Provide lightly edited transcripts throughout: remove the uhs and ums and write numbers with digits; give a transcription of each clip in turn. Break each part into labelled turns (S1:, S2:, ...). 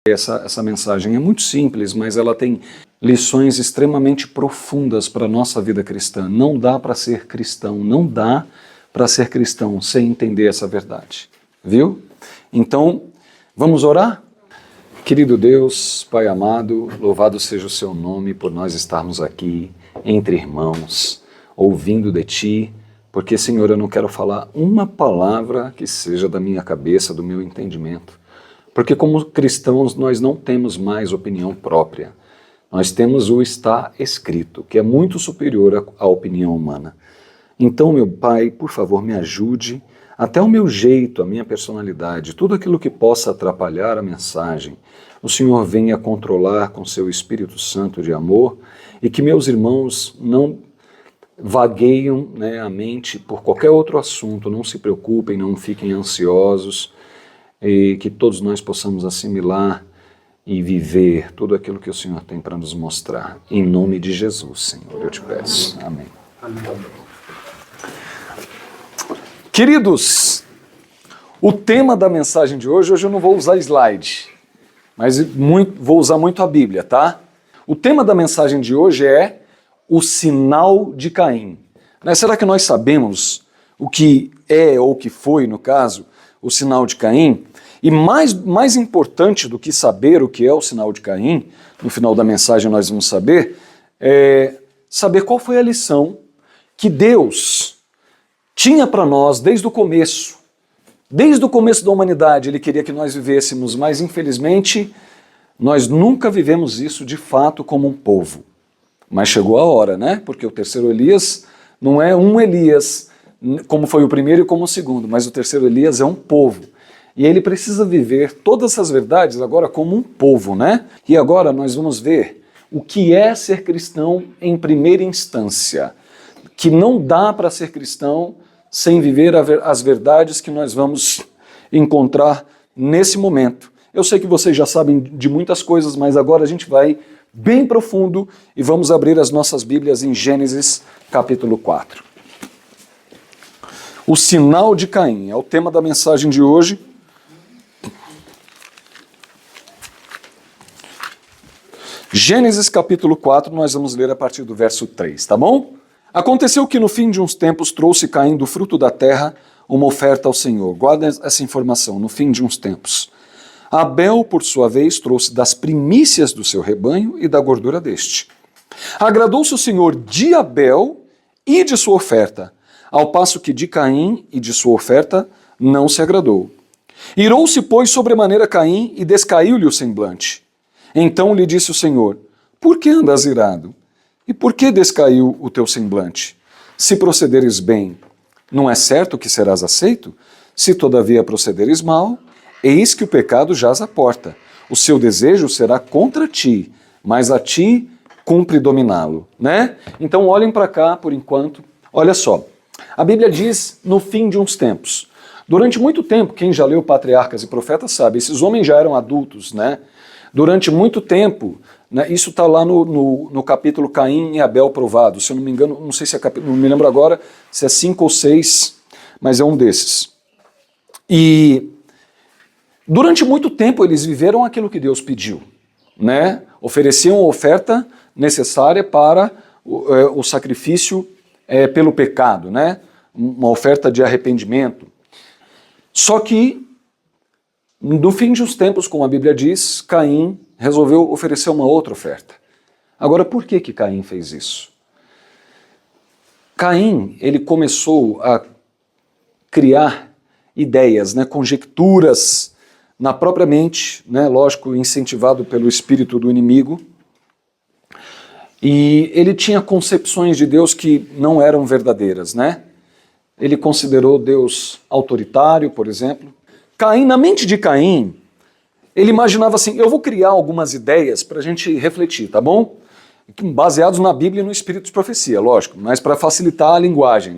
S1: Essa mensagem é muito simples, mas ela tem lições extremamente profundas para a nossa vida cristã. Não dá para ser cristão, não dá para ser cristão sem entender essa verdade, viu? Então, vamos orar? Querido Deus, Pai amado, louvado seja o seu nome por nós estarmos aqui entre irmãos, ouvindo de Ti, porque, Senhor, eu não quero falar uma palavra que seja da minha cabeça, do meu entendimento, porque como cristãos nós não temos mais opinião própria, nós temos o está escrito, que é muito superior à opinião humana. Então, meu Pai, por favor, me ajude, até o meu jeito, a minha personalidade, tudo aquilo que possa atrapalhar a mensagem, o Senhor venha controlar com seu Espírito Santo de amor e que meus irmãos não vagueiam, a mente por qualquer outro assunto, não se preocupem, não fiquem ansiosos, e que todos nós possamos assimilar e viver tudo aquilo que o Senhor tem para nos mostrar. Em nome de Jesus, Senhor, eu te peço. Amém.
S2: Amém.
S1: Queridos, o tema da mensagem de hoje eu não vou usar slide, mas vou usar muito a Bíblia, tá? O tema da mensagem de hoje é o sinal de Caim. Será que nós sabemos o que é ou o que foi, no caso, o sinal de Caim? E mais importante do que saber o que é o sinal de Caim, no final da mensagem nós vamos saber, saber qual foi a lição que Deus tinha para nós desde o começo. Desde o começo da humanidade Ele queria que nós vivêssemos, mas infelizmente nós nunca vivemos isso de fato como um povo. Mas chegou a hora, Porque o terceiro Elias não é um Elias, como foi o primeiro e como o segundo, mas o terceiro Elias é um povo. E ele precisa viver todas essas verdades agora como um povo, E agora nós vamos ver o que é ser cristão em primeira instância. Que não dá para ser cristão sem viver as verdades que nós vamos encontrar nesse momento. Eu sei que vocês já sabem de muitas coisas, mas agora a gente vai bem profundo e vamos abrir as nossas Bíblias em Gênesis capítulo 4. O sinal de Caim é o tema da mensagem de hoje. Gênesis capítulo 4, nós vamos ler a partir do verso 3, tá bom? Aconteceu que no fim de uns tempos trouxe Caim do fruto da terra uma oferta ao Senhor. Guarda essa informação, no fim de uns tempos. Abel, por sua vez, trouxe das primícias do seu rebanho e da gordura deste. Agradou-se o Senhor de Abel e de sua oferta, ao passo que de Caim e de sua oferta não se agradou. Irou-se, pois, sobremaneira Caim e descaiu-lhe o semblante. Então lhe disse o Senhor: por que andas irado? E por que descaiu o teu semblante? Se procederes bem, não é certo que serás aceito? Se todavia procederes mal, eis que o pecado jaz à porta. O seu desejo será contra ti, mas a ti cumpre dominá-lo, Então olhem para cá por enquanto. Olha só, a Bíblia diz no fim de uns tempos. Durante muito tempo, quem já leu Patriarcas e Profetas sabe, esses homens já eram adultos, Durante muito tempo, isso está lá no capítulo Caim e Abel provados. Se eu não me engano, não sei se é capítulo, não me lembro agora se é 5 ou 6, mas é um desses. E durante muito tempo eles viveram aquilo que Deus pediu, Ofereciam a oferta necessária para o sacrifício pelo pecado, Uma oferta de arrependimento. Só que no fim de uns tempos, como a Bíblia diz, Caim resolveu oferecer uma outra oferta. Agora, por que Caim fez isso? Caim, ele começou a criar ideias, conjecturas na própria mente, lógico, incentivado pelo espírito do inimigo, e ele tinha concepções de Deus que não eram verdadeiras, Ele considerou Deus autoritário, por exemplo. Caim, na mente de Caim, ele imaginava assim: eu vou criar algumas ideias para a gente refletir, tá bom? Baseados na Bíblia e no Espírito de Profecia, lógico, mas para facilitar a linguagem,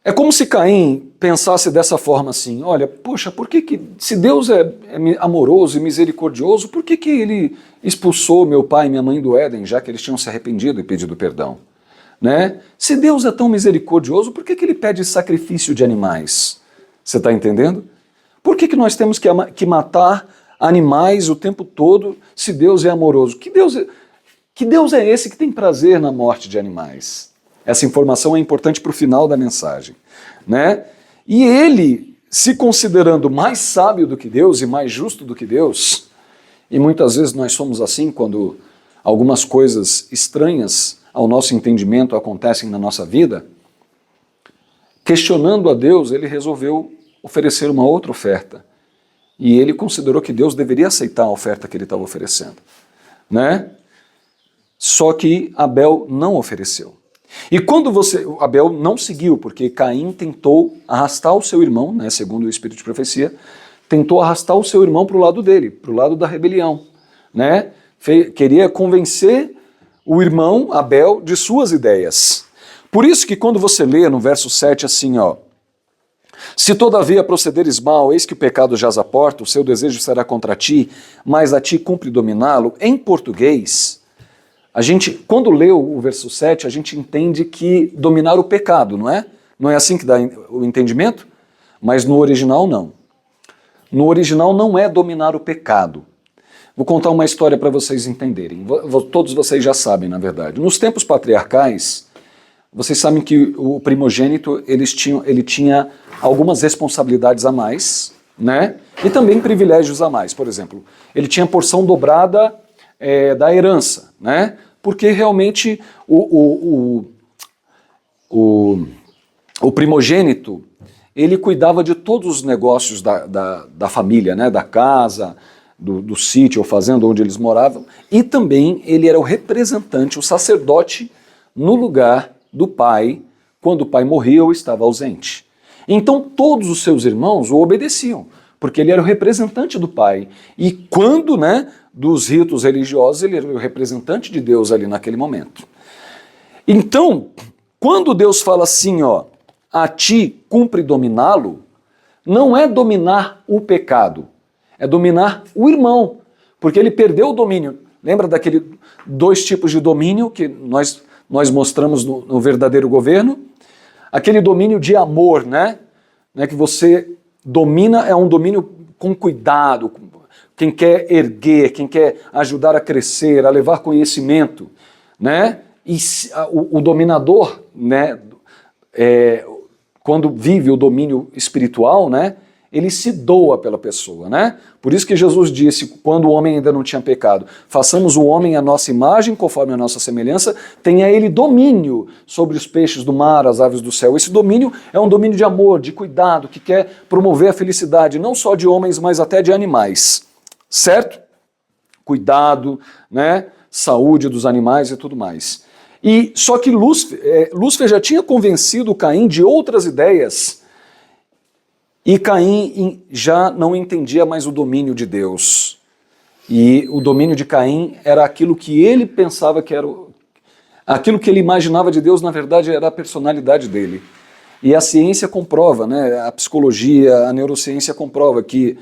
S1: É como se Caim pensasse dessa forma assim: olha, poxa, por que se Deus é amoroso e misericordioso, por que ele expulsou meu pai e minha mãe do Éden, já que eles tinham se arrependido e pedido perdão? Se Deus é tão misericordioso, por que ele pede sacrifício de animais? Você está entendendo? Por que nós temos que matar animais o tempo todo, se Deus é amoroso? Que Deus é esse que tem prazer na morte de animais? Essa informação é importante para o final da mensagem, né? E ele, se considerando mais sábio do que Deus e mais justo do que Deus, e muitas vezes nós somos assim quando algumas coisas estranhas ao nosso entendimento acontecem na nossa vida, questionando a Deus, ele resolveu oferecer uma outra oferta. E ele considerou que Deus deveria aceitar a oferta que ele estava oferecendo, né? Só que Abel não ofereceu. E quando Abel não seguiu, porque Caim tentou arrastar o seu irmão, né, segundo o espírito de profecia, tentou arrastar o seu irmão para o lado dele, para o lado da rebelião, né? Queria convencer o irmão Abel de suas ideias. Por isso que quando você lê no verso 7 assim, ó, se todavia procederes mal, eis que o pecado jaz à porta, o seu desejo será contra ti, mas a ti cumpre dominá-lo. Em português, a gente, quando lê o verso 7, a gente entende que dominar o pecado, não é? Não é assim que dá o entendimento? Mas no original não. No original não é dominar o pecado. Vou contar uma história para vocês entenderem. Todos vocês já sabem, na verdade. Nos tempos patriarcais, vocês sabem que o primogênito ele tinha algumas responsabilidades a mais, né? E também privilégios a mais. Por exemplo, ele tinha porção dobrada da herança, né? Porque realmente o primogênito ele cuidava de todos os negócios da família, né? Da casa, do sítio ou fazenda onde eles moravam, e também ele era o representante, o sacerdote no lugar do pai, quando o pai morria ou estava ausente. Então todos os seus irmãos o obedeciam, porque ele era o representante do pai. E quando, né, dos ritos religiosos, ele era o representante de Deus ali naquele momento. Então, quando Deus fala assim, ó, a ti cumpre dominá-lo, não é dominar o pecado, é dominar o irmão, porque ele perdeu o domínio. Lembra daqueles 2 tipos de domínio que nós mostramos no verdadeiro governo? Aquele domínio de amor, né? Que você domina é um domínio com cuidado, quem quer erguer, quem quer ajudar a crescer, a levar conhecimento, né? E o dominador, né? Quando vive o domínio espiritual, né? Ele se doa pela pessoa, né? Por isso que Jesus disse, quando o homem ainda não tinha pecado, façamos o homem à nossa imagem, conforme a nossa semelhança, tenha ele domínio sobre os peixes do mar, as aves do céu. Esse domínio é um domínio de amor, de cuidado, que quer promover a felicidade, não só de homens, mas até de animais, certo? Cuidado, né? Saúde dos animais e tudo mais. E só que Lúcifer já tinha convencido Caim de outras ideias, e Caim já não entendia mais o domínio de Deus. E o domínio de Caim era aquilo que ele pensava que era... Aquilo que ele imaginava de Deus, na verdade, era a personalidade dele. E a ciência comprova, né? A psicologia, a neurociência comprova que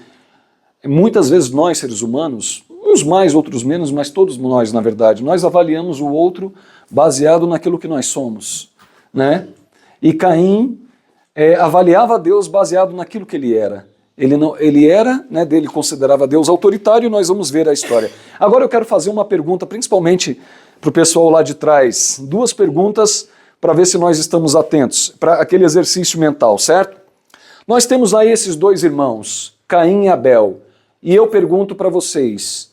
S1: muitas vezes nós, seres humanos, uns mais, outros menos, mas todos nós, na verdade, nós avaliamos o outro baseado naquilo que nós somos, né? E Caim avaliava Deus baseado naquilo que ele era. Ele era, né, dele considerava Deus autoritário, e nós vamos ver a história. Agora eu quero fazer uma pergunta, principalmente para o pessoal lá de trás. 2 perguntas para ver se nós estamos atentos, para aquele exercício mental, certo? Nós temos aí esses 2 irmãos, Caim e Abel, e eu pergunto para vocês,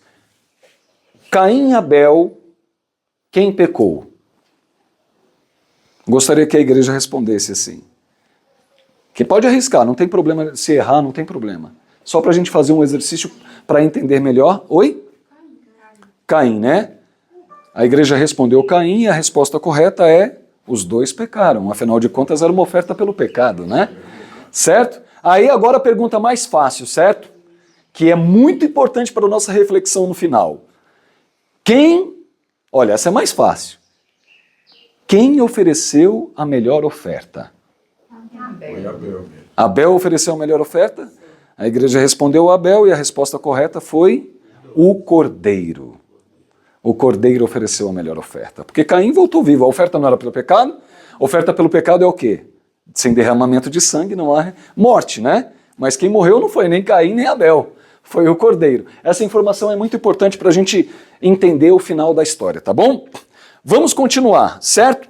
S1: Caim e Abel, quem pecou? Gostaria que a igreja respondesse assim. Que pode arriscar, não tem problema se errar, não tem problema. Só para a gente fazer um exercício para entender melhor. Oi? Caim, né? A igreja respondeu Caim e a resposta correta é os 2 pecaram. Afinal de contas era uma oferta pelo pecado, né? Certo? Aí agora a pergunta mais fácil, certo? Que é muito importante para a nossa reflexão no final. Olha, essa é mais fácil. Quem ofereceu a melhor oferta? Abel ofereceu a melhor oferta? A igreja respondeu Abel e a resposta correta foi o cordeiro. O cordeiro ofereceu a melhor oferta. Porque Caim voltou vivo. A oferta não era pelo pecado. A oferta pelo pecado é o quê? Sem derramamento de sangue não há morte, né? Mas quem morreu não foi nem Caim nem Abel. Foi o cordeiro. Essa informação é muito importante para a gente entender o final da história, tá bom? Vamos continuar, certo?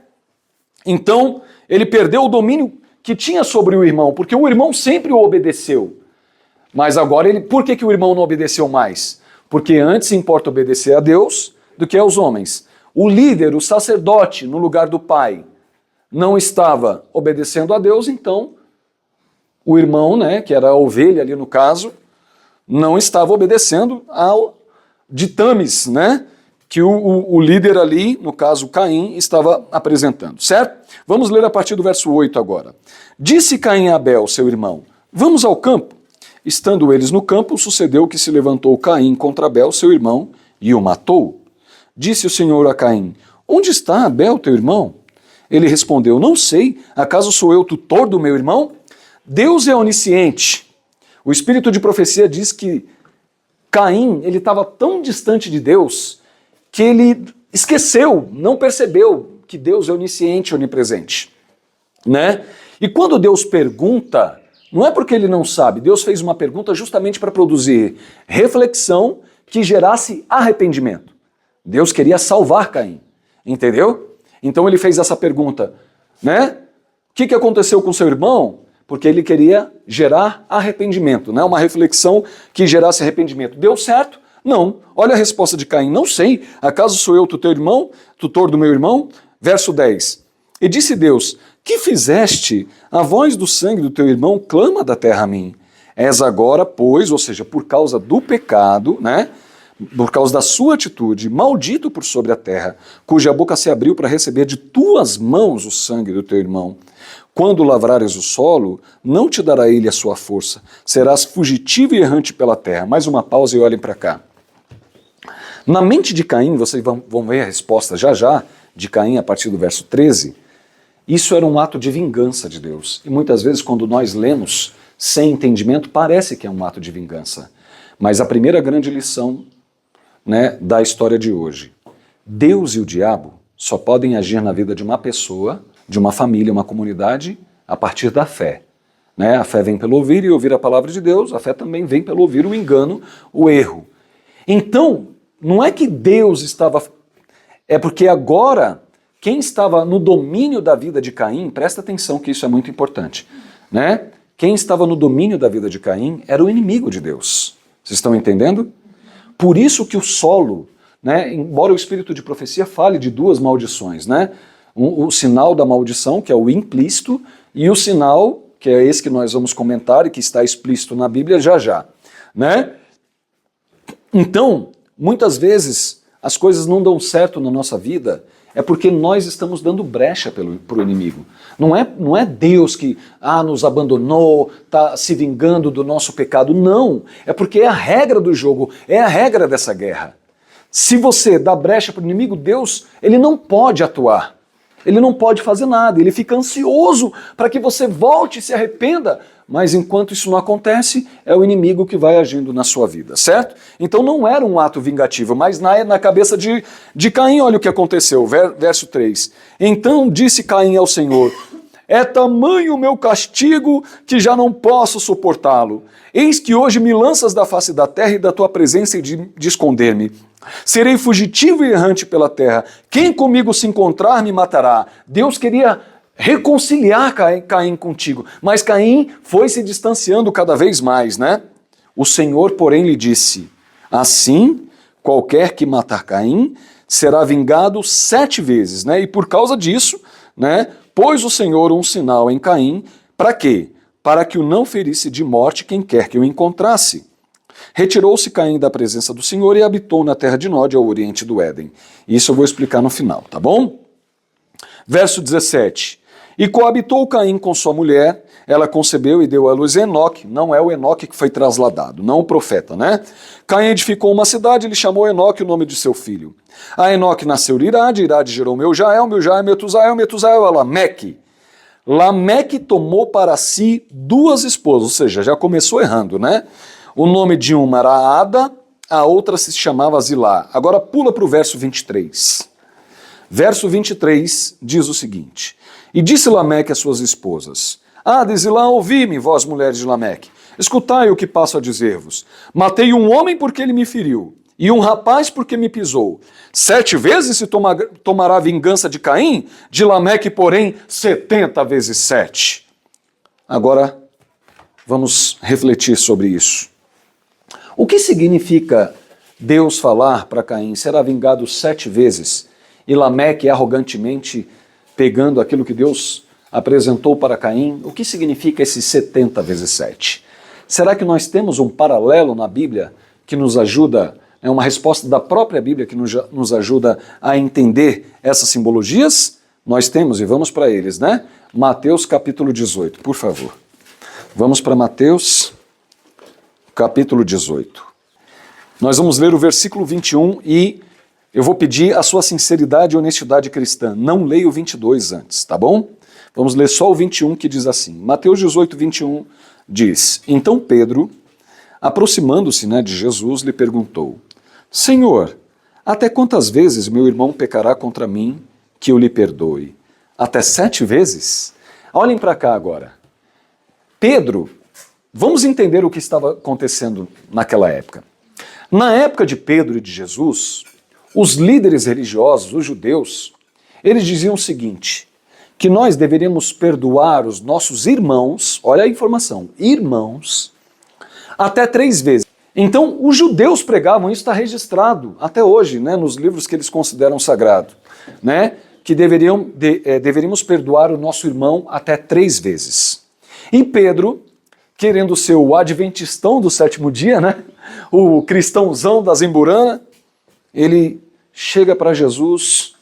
S1: Então, ele perdeu o domínio que tinha sobre o irmão, porque o irmão sempre o obedeceu. Mas agora, por que o irmão não obedeceu mais? Porque antes importa obedecer a Deus do que aos homens. O líder, o sacerdote, no lugar do pai, não estava obedecendo a Deus, então o irmão, né, que era a ovelha ali no caso, não estava obedecendo ao ditames, né, que o líder ali, no caso Caim, estava apresentando, certo? Vamos ler a partir do verso 8 agora. Disse Caim a Abel, seu irmão, vamos ao campo. Estando eles no campo, sucedeu que se levantou Caim contra Abel, seu irmão, e o matou. Disse o Senhor a Caim, onde está Abel, teu irmão? Ele respondeu, não sei, acaso sou eu tutor do meu irmão? Deus é onisciente. O espírito de profecia diz que Caim, ele estava tão distante de Deus que ele esqueceu, não percebeu que Deus é onisciente, onipresente, né? E quando Deus pergunta, não é porque ele não sabe, Deus fez uma pergunta justamente para produzir reflexão que gerasse arrependimento. Deus queria salvar Caim, entendeu? Então ele fez essa pergunta, né? O que aconteceu com seu irmão? Porque ele queria gerar arrependimento, né? Uma reflexão que gerasse arrependimento. Deu certo? Não. Olha a resposta de Caim, não sei, acaso sou eu teu irmão, tutor do meu irmão? Verso 10. E disse Deus, que fizeste? A voz do sangue do teu irmão clama da terra a mim. És agora, pois, ou seja, por causa do pecado, né? Por causa da sua atitude, maldito por sobre a terra, cuja boca se abriu para receber de tuas mãos o sangue do teu irmão. Quando lavrares o solo, não te dará ele a sua força, serás fugitivo e errante pela terra. Mais uma pausa e olhem para cá. Na mente de Caim, vocês vão ver a resposta já já, de Caim a partir do verso 13, isso era um ato de vingança de Deus. E muitas vezes quando nós lemos sem entendimento, parece que é um ato de vingança. Mas a primeira grande lição, né, da história de hoje. Deus e o diabo só podem agir na vida de uma pessoa, de uma família, uma comunidade, a partir da fé. Né? A fé vem pelo ouvir e ouvir a palavra de Deus, a fé também vem pelo ouvir o engano, o erro. Então, não é que Deus estava... É porque agora, quem estava no domínio da vida de Caim, presta atenção que isso é muito importante, né? Quem estava no domínio da vida de Caim era o inimigo de Deus. Vocês estão entendendo? Por isso que o solo, né, embora o espírito de profecia fale de duas maldições, né, o sinal da maldição, que é o implícito, e o sinal, que é esse que nós vamos comentar e que está explícito na Bíblia já já. Né? Então, muitas vezes, as coisas não dão certo na nossa vida, é porque nós estamos dando brecha para o inimigo. Não é Deus que nos abandonou, está se vingando do nosso pecado. Não, é porque é a regra do jogo, é a regra dessa guerra. Se você dá brecha para o inimigo, Deus, ele não pode atuar. Ele não pode fazer nada, ele fica ansioso para que você volte e se arrependa, mas enquanto isso não acontece, é o inimigo que vai agindo na sua vida, certo? Então não era um ato vingativo, mas na cabeça de Caim, olha o que aconteceu, verso 3. Então disse Caim ao Senhor, é tamanho o meu castigo que já não posso suportá-lo. Eis que hoje me lanças da face da terra e da tua presença e de esconder-me. Serei fugitivo e errante pela terra. Quem comigo se encontrar me matará. Deus queria reconciliar Caim contigo, mas Caim foi se distanciando cada vez mais, né? O Senhor, porém, lhe disse, assim, qualquer que matar Caim será vingado 7 vezes, né? E por causa disso, né, pôs o Senhor um sinal em Caim, para quê? Para que o não ferisse de morte quem quer que o encontrasse. Retirou-se Caim da presença do Senhor e habitou na terra de Nod, ao oriente do Éden. Isso eu vou explicar no final, tá bom? Verso 17. E coabitou Caim com sua mulher, ela concebeu e deu à luz Enoque, não é o Enoque que foi trasladado, não o profeta, né? Caim edificou uma cidade e lhe chamou Enoque o nome de seu filho. A Enoque nasceu Irade, Irade gerou Meujael, Meujael Metusael, Metusael a Lameque. Lameque tomou para si 2 esposas, ou seja, já começou errando, né? O nome de uma era Ada, a outra se chamava Zilá. Agora pula para o verso 23. Verso 23 diz o seguinte, e disse Lameque às suas esposas, Ada e Zilá, ouvi-me, vós mulheres de Lameque, Escutai o que passo a dizer-vos. Matei um homem porque ele me feriu, e um rapaz porque me pisou. 7 vezes se tomará vingança de Caim, de Lameque, porém, 70 vezes 7. Agora, vamos refletir sobre isso. O que significa Deus falar para Caim, será vingado 7 vezes, e Lameque arrogantemente pegando aquilo que Deus apresentou para Caim? O que significa esses 70 vezes 7? Será que nós temos um paralelo na Bíblia que nos ajuda, uma resposta da própria Bíblia que nos ajuda a entender essas simbologias? Nós temos, e vamos para eles, né? Mateus capítulo 18, por favor. Vamos para Mateus capítulo 18. Nós vamos ler o versículo 21 e eu vou pedir a sua sinceridade e honestidade cristã. Não leia o 22 antes, tá bom? Vamos ler só o 21 que diz assim. Mateus 18, 21 diz: Então Pedro, aproximando-se, de Jesus, lhe perguntou: Senhor, até quantas vezes meu irmão pecará contra mim que eu lhe perdoe? Até 7 vezes? Olhem para cá agora. Pedro, vamos entender o que estava acontecendo naquela época. Na época de Pedro e de Jesus, os líderes religiosos, os judeus, eles diziam o seguinte, que nós deveríamos perdoar os nossos irmãos, olha a informação, irmãos, até 3 vezes. Então, os judeus pregavam, isso está registrado até hoje, nos livros que eles consideram sagrados, que deveríamos perdoar o nosso irmão até 3 vezes. E Pedro, querendo ser o adventistão do 7º dia, o cristãozão da Zimburana, ele chega para Jesus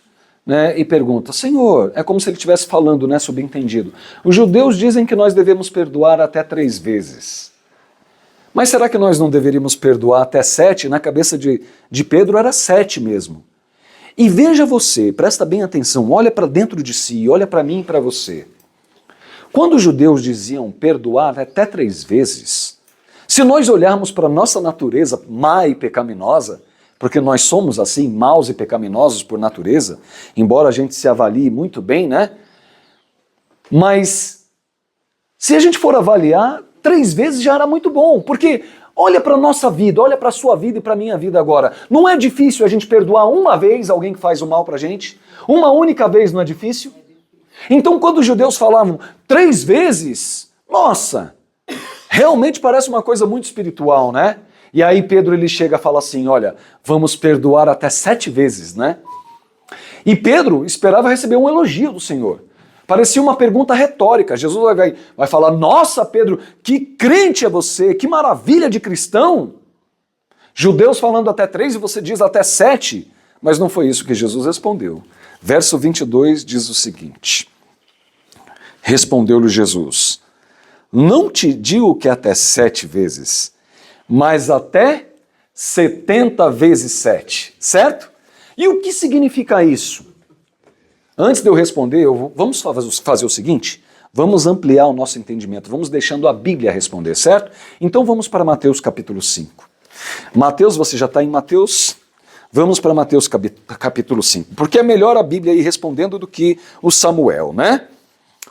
S1: e pergunta: Senhor, é como se ele estivesse falando, subentendido. Os judeus dizem que nós devemos perdoar até 3 vezes. Mas será que nós não deveríamos perdoar até 7? Na cabeça de Pedro era 7 mesmo. E veja você, presta bem atenção, olha para dentro de si, olha para mim e para você. Quando os judeus diziam perdoar até 3 vezes, se nós olharmos para a nossa natureza má e pecaminosa, porque nós somos assim, maus e pecaminosos por natureza, embora a gente se avalie muito bem, Mas se a gente for avaliar, 3 vezes já era muito bom, porque olha para a nossa vida, olha para a sua vida e para a minha vida agora. Não é difícil a gente perdoar uma vez alguém que faz o mal para a gente? Uma única vez não é difícil? Então, quando os judeus falavam 3 vezes, nossa, realmente parece uma coisa muito espiritual, E aí Pedro ele chega e fala assim, olha, vamos perdoar até 7 vezes, E Pedro esperava receber um elogio do Senhor. Parecia uma pergunta retórica. Jesus vai falar, nossa Pedro, que crente é você, que maravilha de cristão. Judeus falando até 3 e você diz até 7. Mas não foi isso que Jesus respondeu. Verso 22 diz o seguinte, respondeu-lhe Jesus, não te digo que até 7 vezes, mas até 70 vezes 7, certo? E o que significa isso? Antes de eu responder, vamos fazer o seguinte, vamos ampliar o nosso entendimento, vamos deixando a Bíblia responder, certo? Então vamos para Mateus capítulo 5. Mateus, você já está em Mateus? Vamos para Mateus capítulo 5, porque é melhor a Bíblia ir respondendo do que o Samuel,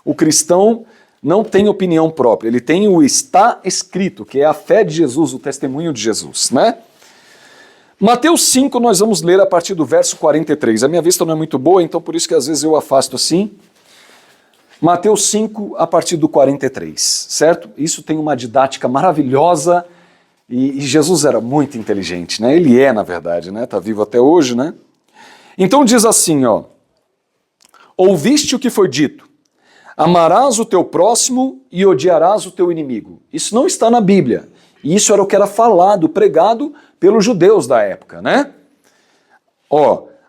S1: O cristão não tem opinião própria, ele tem o está escrito, que é a fé de Jesus, o testemunho de Jesus, Mateus 5 nós vamos ler a partir do verso 43, a minha vista não é muito boa, então por isso que às vezes eu afasto assim. Mateus 5 a partir do 43, certo? Isso tem uma didática maravilhosa e Jesus era muito inteligente, Ele é, na verdade, Tá vivo até hoje, Então diz assim, ouviste o que foi dito, amarás o teu próximo e odiarás o teu inimigo. Isso não está na Bíblia. E isso era o que era falado, pregado pelos judeus da época,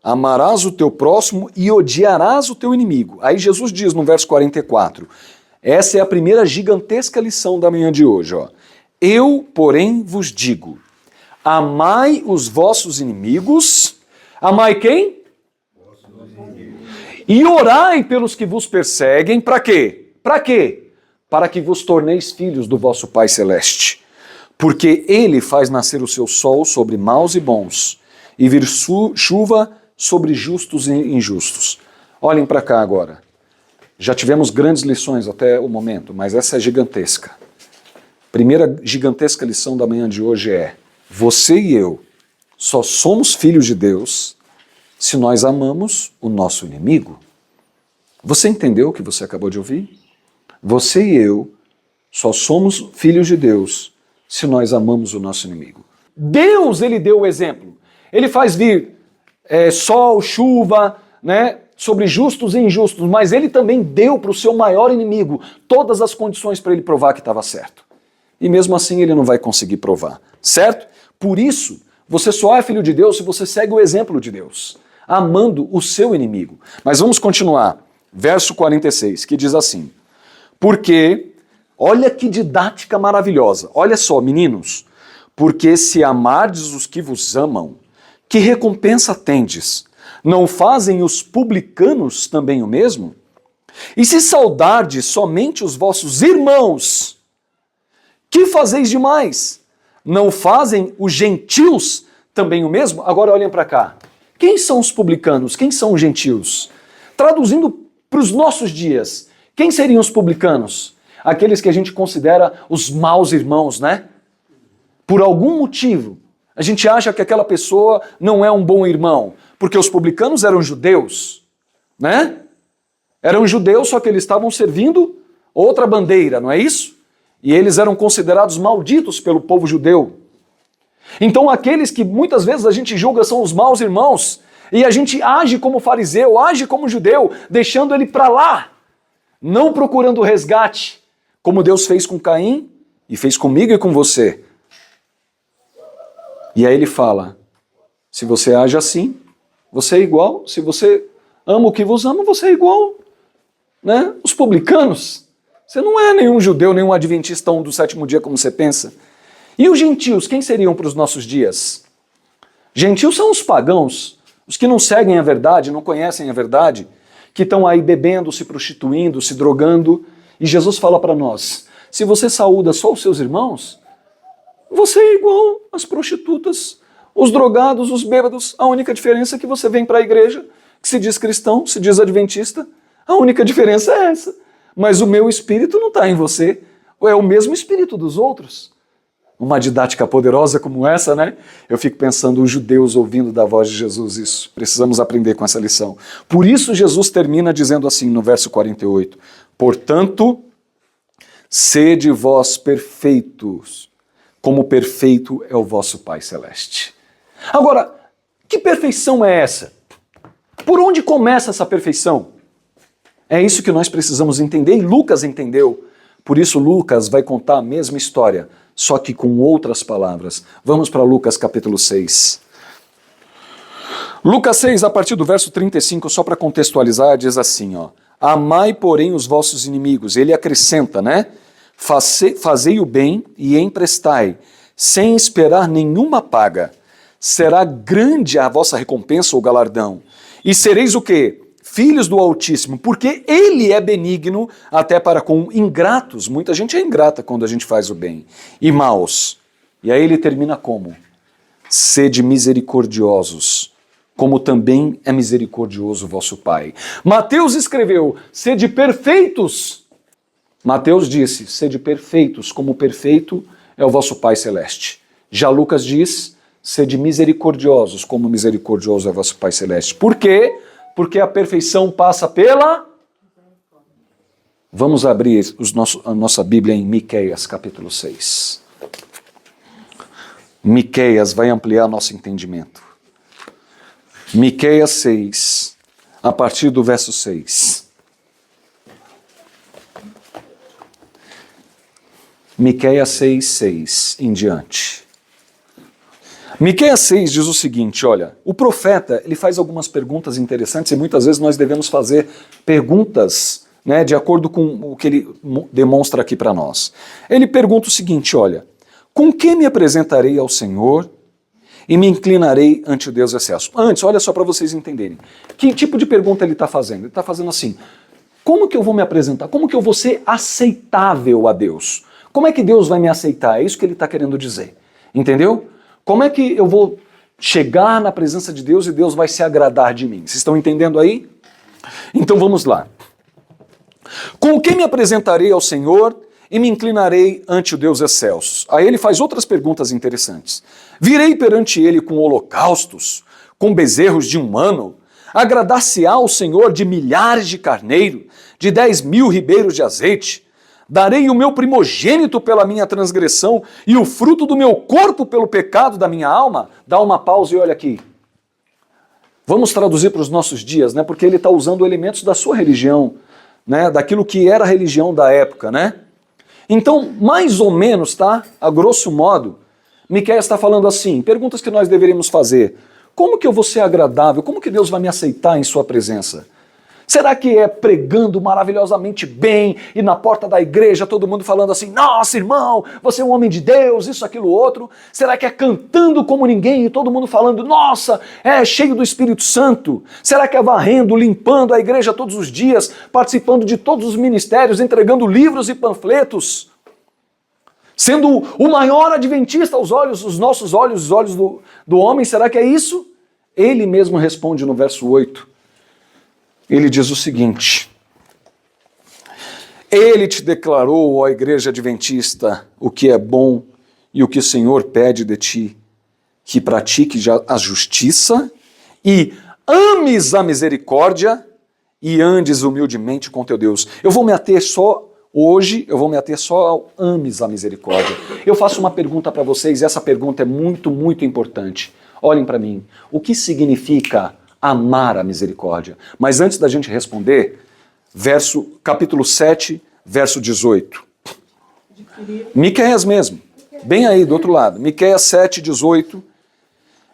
S1: amarás o teu próximo e odiarás o teu inimigo. Aí Jesus diz no verso 44, essa é a primeira gigantesca lição da manhã de hoje, Eu, porém, vos digo, amai os vossos inimigos, amai quem? E orai pelos que vos perseguem, para quê? Para quê? Para que vos torneis filhos do vosso Pai Celeste. Porque Ele faz nascer o seu sol sobre maus e bons, e vir chuva sobre justos e injustos. Olhem para cá agora. Já tivemos grandes lições até o momento, mas essa é gigantesca. Primeira gigantesca lição da manhã de hoje é: você e eu só somos filhos de Deus se nós amamos o nosso inimigo. Você entendeu o que você acabou de ouvir? Você e eu só somos filhos de Deus se nós amamos o nosso inimigo. Deus, ele deu o exemplo. Ele faz vir sol, chuva, né, sobre justos e injustos, mas ele também deu para o seu maior inimigo todas as condições para ele provar que estava certo. E mesmo assim ele não vai conseguir provar, certo? Por isso, você só é filho de Deus se você segue o exemplo de Deus, amando o seu inimigo. Mas vamos continuar. Verso 46, que diz assim: porque, olha que didática maravilhosa, olha só, meninos, porque se amardes os que vos amam, que recompensa tendes? Não fazem os publicanos também o mesmo? E se saudardes somente os vossos irmãos, que fazeis demais? Não fazem os gentios também o mesmo? Agora olhem para cá. Quem são os publicanos? Quem são os gentios? Traduzindo para os nossos dias, quem seriam os publicanos? Aqueles que a gente considera os maus irmãos, né? Por algum motivo, a gente acha que aquela pessoa não é um bom irmão, porque os publicanos eram judeus, né? Eram judeus, só que eles estavam servindo outra bandeira, não é isso? E eles eram considerados malditos pelo povo judeu. Então aqueles que muitas vezes a gente julga são os maus irmãos, e a gente age como fariseu, age como judeu, deixando ele para lá, não procurando o resgate, como Deus fez com Caim e fez comigo e com você. E aí ele fala: se você age assim, você é igual. Se você ama o que vos ama, você é igual, né? Os publicanos. Você não é nenhum judeu, nenhum adventista do sétimo dia como você pensa. E os gentios, quem seriam para os nossos dias? Gentios são os pagãos, os que não seguem a verdade, não conhecem a verdade, que estão aí bebendo, se prostituindo, se drogando. E Jesus fala para nós: se você saúda só os seus irmãos, você é igual às prostitutas, os drogados, os bêbados. A única diferença é que você vem para a igreja, que se diz cristão, se diz adventista. A única diferença é essa. Mas o meu espírito não está em você. É o mesmo espírito dos outros. Uma didática poderosa como essa, né? Eu fico pensando, os judeus ouvindo da voz de Jesus isso. Precisamos aprender com essa lição. Por isso Jesus termina dizendo assim no verso 48. Portanto, sede vós perfeitos, como perfeito é o vosso Pai Celeste. Agora, que perfeição é essa? Por onde começa essa perfeição? É isso que nós precisamos entender, e Lucas entendeu. Por isso Lucas vai contar a mesma história, só que com outras palavras. Vamos para Lucas capítulo 6. Lucas 6, a partir do verso 35, só para contextualizar, diz assim, ó: amai, porém, os vossos inimigos. Ele acrescenta, né? Fazei o bem e emprestai, sem esperar nenhuma paga. Será grande a vossa recompensa ou galardão. E sereis o quê? Filhos do Altíssimo, porque Ele é benigno até para com ingratos. Muita gente é ingrata quando a gente faz o bem. E maus. E aí ele termina como? Sede misericordiosos, como também é misericordioso o vosso Pai. Mateus escreveu: sede perfeitos. Mateus disse: sede perfeitos, como perfeito é o vosso Pai Celeste. Já Lucas diz: sede misericordiosos, como misericordioso é o vosso Pai Celeste. Por quê? Porque a perfeição passa pela... Vamos abrir a nossa Bíblia em Miqueias, capítulo 6. Miqueias vai ampliar nosso entendimento. Miqueias 6, a partir do verso 6. Miqueias 6, 6 em diante. Miqueias 6 diz o seguinte, olha, o profeta ele faz algumas perguntas interessantes e muitas vezes nós devemos fazer perguntas, né, de acordo com o que ele demonstra aqui para nós. Ele pergunta o seguinte, olha, com que me apresentarei ao Senhor e me inclinarei ante o Deus excelso? Antes, olha só para vocês entenderem, que tipo de pergunta ele está fazendo? Ele está fazendo assim, como que eu vou me apresentar? Como que eu vou ser aceitável a Deus? Como é que Deus vai me aceitar? É isso que ele está querendo dizer, entendeu? Como é que eu vou chegar na presença de Deus e Deus vai se agradar de mim? Vocês estão entendendo aí? Então vamos lá. Com que me apresentarei ao Senhor e me inclinarei ante o Deus excelsos. Aí ele faz outras perguntas interessantes. Virei perante ele com holocaustos, com bezerros de 1 ano? Agradar-se-á ao Senhor de milhares de carneiro, de 10.000 ribeiros de azeite? Darei o meu primogênito pela minha transgressão e o fruto do meu corpo pelo pecado da minha alma? Dá uma pausa e olha aqui. Vamos traduzir para os nossos dias, né? Porque ele está usando elementos da sua religião, né? Daquilo que era a religião da época, né? Então, mais ou menos, tá? A grosso modo, Miqueias está falando assim, perguntas que nós deveríamos fazer. Como que eu vou ser agradável? Como que Deus vai me aceitar em sua presença? Será que é pregando maravilhosamente bem e na porta da igreja todo mundo falando assim, nossa irmão, você é um homem de Deus, isso, aquilo, outro? Será que é cantando como ninguém e todo mundo falando, nossa, é cheio do Espírito Santo? Será que é varrendo, limpando a igreja todos os dias, participando de todos os ministérios, entregando livros e panfletos? Sendo o maior adventista aos olhos, os nossos olhos, os olhos do homem, será que é isso? Ele mesmo responde no verso 8. Ele diz o seguinte: ele te declarou, ó igreja adventista, o que é bom e o que o Senhor pede de ti, que pratique a justiça e ames a misericórdia e andes humildemente com teu Deus. Hoje eu vou me ater só ao ames a misericórdia. Eu faço uma pergunta para vocês e essa pergunta é muito, muito importante. Olhem para mim. O que significa amar a misericórdia? Mas antes da gente responder, capítulo 7, verso 18. Miqueias mesmo, bem aí do outro lado. Miqueias 7, 18.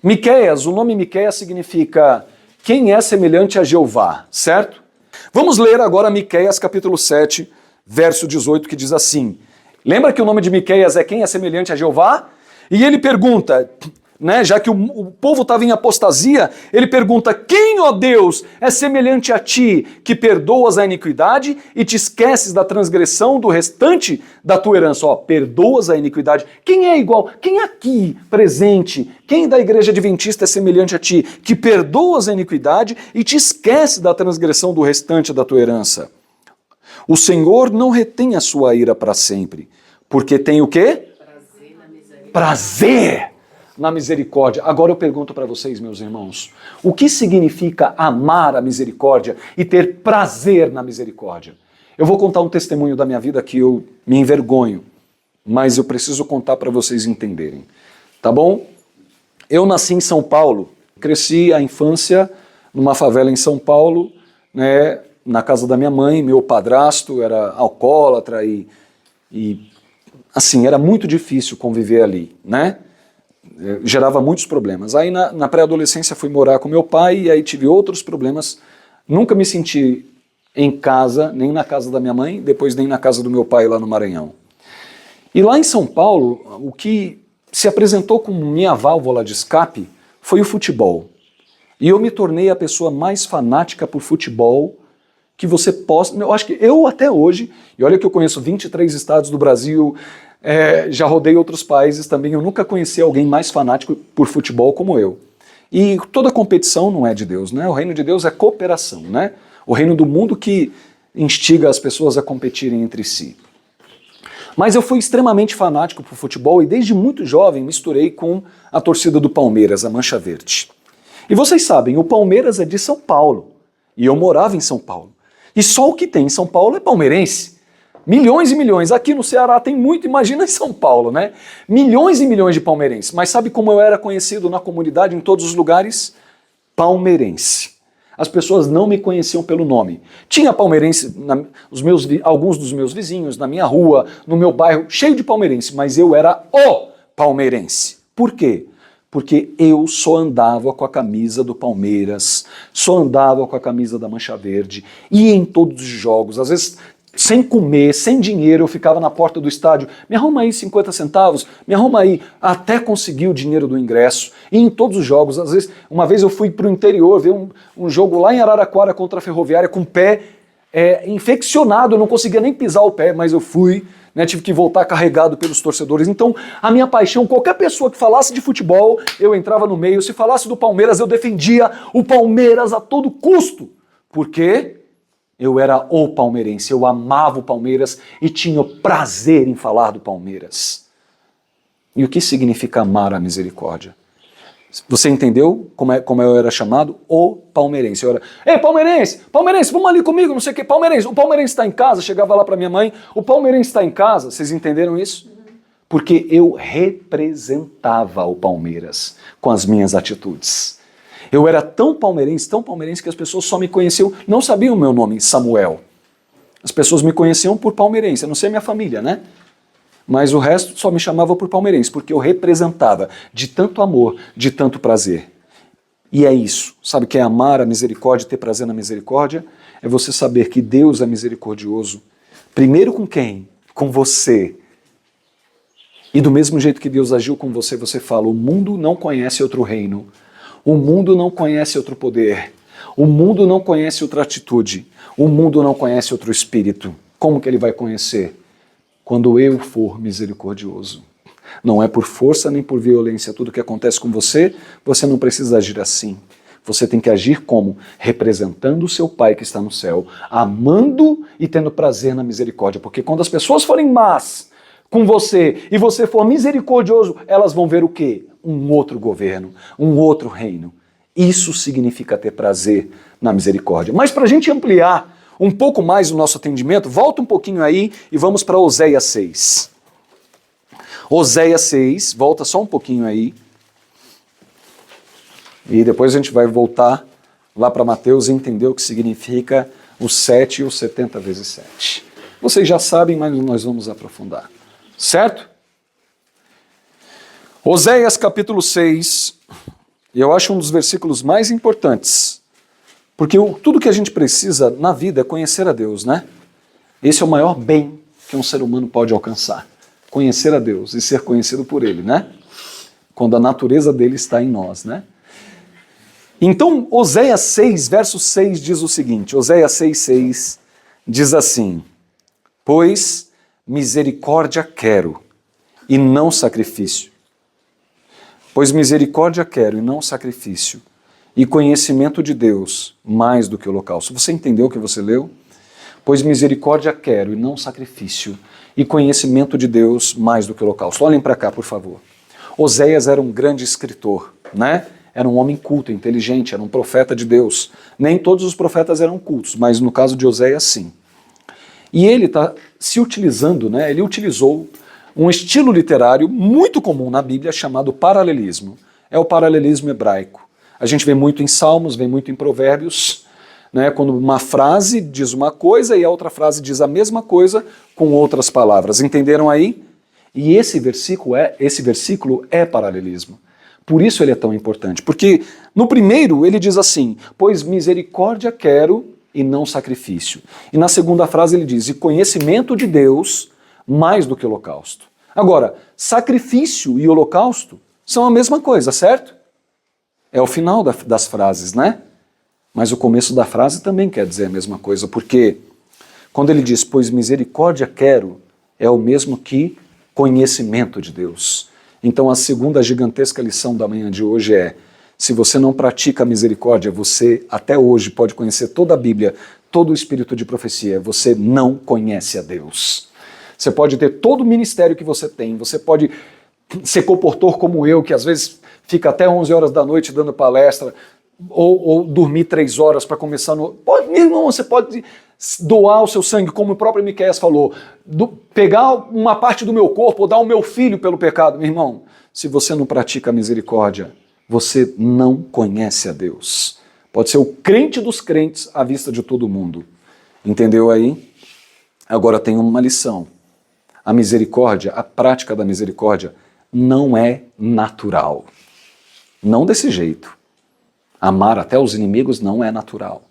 S1: Miqueias, o nome Miqueias significa quem é semelhante a Jeová, certo? Vamos ler agora Miqueias capítulo 7, verso 18, que diz assim. Lembra que o nome de Miqueias é quem é semelhante a Jeová? E ele pergunta, né, já que o povo estava em apostasia, ele pergunta, quem, ó Deus, é semelhante a ti, que perdoas a iniquidade e te esqueces da transgressão do restante da tua herança? Ó, perdoas a iniquidade. Quem é igual? Quem aqui presente, quem da igreja adventista é semelhante a ti, que perdoas a iniquidade e te esqueces da transgressão do restante da tua herança? O Senhor não retém a sua ira para sempre, porque tem o quê? Prazer na misericórdia. Agora eu pergunto para vocês, meus irmãos, o que significa amar a misericórdia e ter prazer na misericórdia? Eu vou contar um testemunho da minha vida que eu me envergonho, mas eu preciso contar para vocês entenderem, tá bom? Eu nasci em São Paulo, cresci a infância numa favela em São Paulo, né, na casa da minha mãe. Meu padrasto era alcoólatra e assim, era muito difícil conviver ali, né? Gerava muitos problemas. Aí na pré-adolescência fui morar com meu pai e aí tive outros problemas. Nunca me senti em casa, nem na casa da minha mãe, depois nem na casa do meu pai lá no Maranhão. E lá em São Paulo, o que se apresentou como minha válvula de escape foi o futebol. E eu me tornei a pessoa mais fanática por futebol que você possa... Eu acho que eu até hoje, e olha que eu conheço 23 estados do Brasil, já rodei outros países também, eu nunca conheci alguém mais fanático por futebol como eu. E toda competição não é de Deus, né? O reino de Deus é cooperação, né? O reino do mundo que instiga as pessoas a competirem entre si. Mas eu fui extremamente fanático por futebol e desde muito jovem misturei com a torcida do Palmeiras, a Mancha Verde. E vocês sabem, o Palmeiras é de São Paulo, e eu morava em São Paulo. E só o que tem em São Paulo é palmeirense. Milhões e milhões. Aqui no Ceará tem muito, imagina em São Paulo, né? Milhões e milhões de palmeirenses. Mas sabe como eu era conhecido na comunidade, em todos os lugares? Palmeirense. As pessoas não me conheciam pelo nome. Tinha palmeirense, alguns dos meus vizinhos, na minha rua, no meu bairro, cheio de palmeirense, mas eu era o palmeirense. Por quê? Porque eu só andava com a camisa do Palmeiras, só andava com a camisa da Mancha Verde, ia em todos os jogos, às vezes sem comer, sem dinheiro, eu ficava na porta do estádio, me arruma aí 50 centavos, me arruma aí, até conseguir o dinheiro do ingresso, e em todos os jogos, às vezes, uma vez eu fui para o interior ver um jogo lá em Araraquara contra a Ferroviária com o pé infeccionado, eu não conseguia nem pisar o pé, mas eu fui, né, tive que voltar carregado pelos torcedores. Então, a minha paixão, qualquer pessoa que falasse de futebol, eu entrava no meio. Se falasse do Palmeiras, eu defendia o Palmeiras a todo custo. Por quê? Eu era o palmeirense, eu amava o Palmeiras e tinha prazer em falar do Palmeiras. E o que significa amar a misericórdia? Você entendeu como eu era chamado? O palmeirense. Eu era, ei, palmeirense, palmeirense, vamos ali comigo, não sei o que, palmeirense. O palmeirense está em casa, chegava lá para minha mãe, o palmeirense está em casa, vocês entenderam isso? Porque eu representava o Palmeiras com as minhas atitudes. Eu era tão palmeirense que as pessoas só me conheciam, não sabiam o meu nome, Samuel. As pessoas me conheciam por palmeirense, a não ser minha família, né? Mas o resto só me chamava por palmeirense, porque eu representava de tanto amor, de tanto prazer. E é isso, sabe o que é amar a misericórdia, ter prazer na misericórdia? É você saber que Deus é misericordioso. Primeiro com quem? Com você. E do mesmo jeito que Deus agiu com você, você fala, o mundo não conhece outro reino, o mundo não conhece outro poder, o mundo não conhece outra atitude, o mundo não conhece outro espírito. Como que ele vai conhecer? Quando eu for misericordioso. Não é por força nem por violência. Tudo que acontece com você, você não precisa agir assim. Você tem que agir como? Representando o seu Pai que está no céu, amando e tendo prazer na misericórdia. Porque quando as pessoas forem más com você e você for misericordioso, elas vão ver o quê? Um outro governo, um outro reino. Isso significa ter prazer na misericórdia. Mas para a gente ampliar um pouco mais o nosso atendimento, volta um pouquinho aí e vamos para Oséias 6. Oséias 6, volta só um pouquinho aí. E depois a gente vai voltar lá para Mateus e entender o que significa os 7 e os 70 vezes 7. Vocês já sabem, mas nós vamos aprofundar. Certo? Oséias capítulo 6, e eu acho um dos versículos mais importantes. Porque tudo que a gente precisa na vida é conhecer a Deus, né? Esse é o maior bem que um ser humano pode alcançar. Conhecer a Deus e ser conhecido por Ele, né? Quando a natureza dele está em nós, né? Então, Oséias 6, verso 6 diz o seguinte, Oséias 6 diz assim, pois misericórdia quero e não sacrifício. Pois misericórdia quero e não sacrifício. E conhecimento de Deus mais do que holocausto. Você entendeu o que você leu? Pois misericórdia quero e não sacrifício, e conhecimento de Deus mais do que holocausto. Olhem para cá, por favor. Oséias era um grande escritor, né? Era um homem culto, inteligente, era um profeta de Deus. Nem todos os profetas eram cultos, mas no caso de Oséias, sim. E ele está se utilizando, né? Ele utilizou um estilo literário muito comum na Bíblia chamado paralelismo. É o paralelismo hebraico. A gente vê muito em Salmos, vê muito em Provérbios, né, quando uma frase diz uma coisa e a outra frase diz a mesma coisa com outras palavras. Entenderam aí? E esse versículo é paralelismo. Por isso ele é tão importante. Porque no primeiro ele diz assim, pois misericórdia quero e não sacrifício. E na segunda frase ele diz, e conhecimento de Deus mais do que holocausto. Agora, sacrifício e holocausto são a mesma coisa, certo? É o final das frases, né? Mas o começo da frase também quer dizer a mesma coisa, porque quando ele diz, pois misericórdia quero, é o mesmo que conhecimento de Deus. Então a segunda gigantesca lição da manhã de hoje é, se você não pratica a misericórdia, você até hoje pode conhecer toda a Bíblia, todo o espírito de profecia, você não conhece a Deus. Você pode ter todo o ministério que você tem, você pode ser comportor como eu, que às vezes fica até 11 horas da noite dando palestra, ou dormir 3 horas para começar no... Pode, meu irmão, você pode doar o seu sangue, como o próprio Miqueias falou, pegar uma parte do meu corpo ou dar o meu filho pelo pecado. Meu irmão, se você não pratica a misericórdia, você não conhece a Deus. Pode ser o crente dos crentes à vista de todo mundo. Entendeu aí? Agora tem uma lição. A misericórdia, a prática da misericórdia, não é natural. Não desse jeito. Amar até os inimigos não é natural.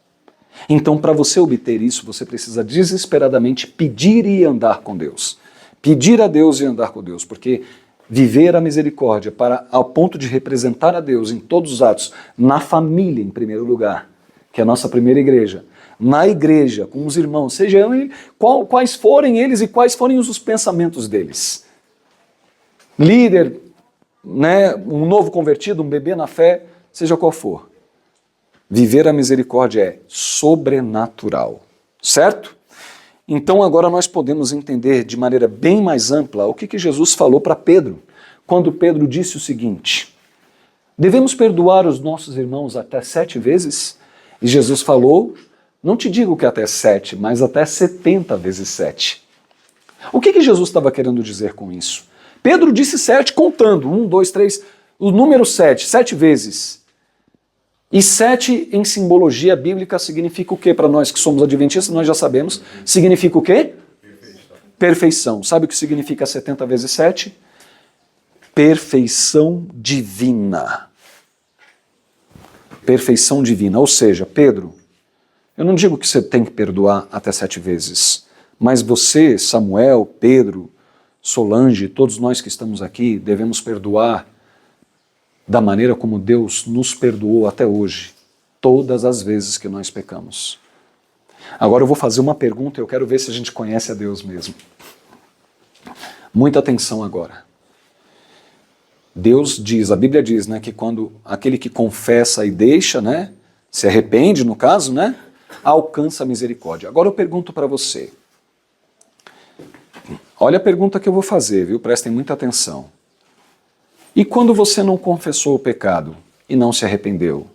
S1: Então, para você obter isso, você precisa desesperadamente pedir e andar com Deus. Pedir a Deus e andar com Deus, porque viver a misericórdia ao ponto de representar a Deus em todos os atos, na família em primeiro lugar, que é a nossa primeira igreja, na igreja, com os irmãos, sejam quais forem eles e quais forem os pensamentos deles. Líder, né, um novo convertido, um bebê na fé, seja qual for. Viver a misericórdia é sobrenatural. certo? Então agora nós podemos entender de maneira bem mais ampla o que Jesus falou para Pedro, quando Pedro disse o seguinte: devemos perdoar os nossos irmãos até 7 vezes? E Jesus falou, não te digo que até 7, mas até 70 vezes 7. O que Jesus estava querendo dizer com isso? Pedro disse 7 contando, 1, 2, 3, o número 7, 7 vezes. E 7 em simbologia bíblica significa o quê? Para nós que somos adventistas, nós já sabemos. Significa o quê? Perfeição. Sabe o que significa 70 vezes 7? Perfeição divina. Perfeição divina. Ou seja, Pedro, eu não digo que você tem que perdoar até 7 vezes, mas você, Samuel, Pedro, Solange, todos nós que estamos aqui, devemos perdoar da maneira como Deus nos perdoou até hoje, todas as vezes que nós pecamos. Agora eu vou fazer uma pergunta e eu quero ver se a gente conhece a Deus mesmo. Muita atenção agora. Deus diz, a Bíblia diz, né, que quando aquele que confessa e deixa, né, se arrepende no caso, né, alcança a misericórdia. Agora eu pergunto para você. Olha a pergunta que eu vou fazer, viu? Prestem muita atenção. E quando você não confessou o pecado e não se arrependeu,